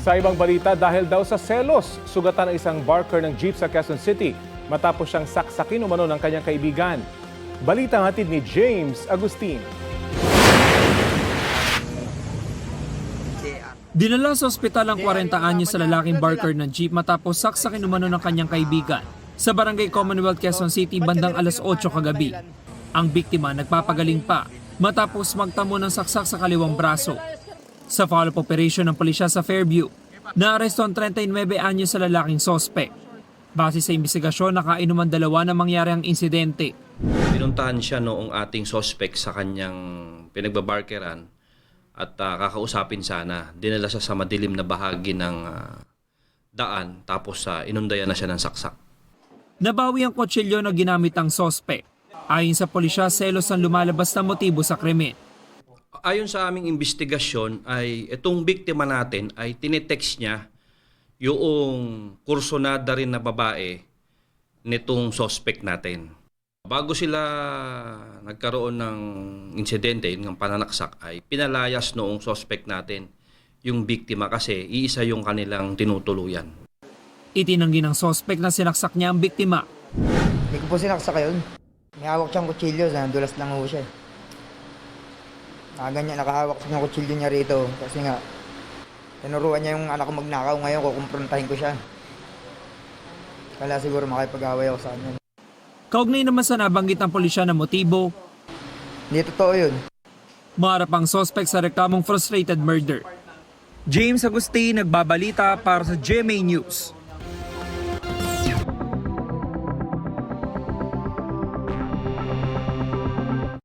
Sa ibang balita, dahil daw sa selos, sugatan ang isang barker ng jeep sa Quezon City matapos siyang saksakin umano ng kanyang kaibigan. Balita hatid ni James Agustin. Dinala sa ospital ang 40 anyos sa lalaking barker ng jeep matapos saksakin umano ng kanyang kaibigan sa Barangay Commonwealth, Quezon City bandang alas 8 kagabi. Ang biktima nagpapagaling pa matapos magtamo ng saksak sa kaliwang braso. Sa follow-up operation ng pulisya sa Fairview, naaresto ang 39 anyos sa lalaking sospek. Base sa investigasyon, nakainuman dalawa na mangyari ang insidente. Pinuntahan siya noong ating sospek sa kanyang pinagbabarkeran at kakausapin sana. Dinala siya sa madilim na bahagi ng daan tapos inundayan na siya ng saksak. Nabawi ang kutsilyo na ginamit ng sospek. Ayon sa pulisya, selos ang lumalabas na motibo sa krimen. Ayon sa aming investigasyon ay itong biktima natin ay tinetext niya yung kursonada rin na babae nitong suspect natin. Bago sila nagkaroon ng insidente, ng pananaksak, ay pinalayas noong suspect natin yung biktima kasi iisa yung kanilang tinutuluyan. Itinanggi ng sospek na sinaksak niya ang biktima. Hindi ko po sinaksak yun. May hawak siyang kutsilyo, nandulas lang ho siya. Ganyan, nakahawak siya ng kutsilyo niya rito kasi nga tinuruan niya yung anak ko magnakaw. Ngayon, kukumprontahin ko siya. Kala siguro makipag-away ako sa kanya. Kaugnay naman sa nabanggit ng pulisya na motibo, Hindi totoo yun. maharap ang sospek sa reklamong frustrated murder. James Agustin, nagbabalita para sa GMA News.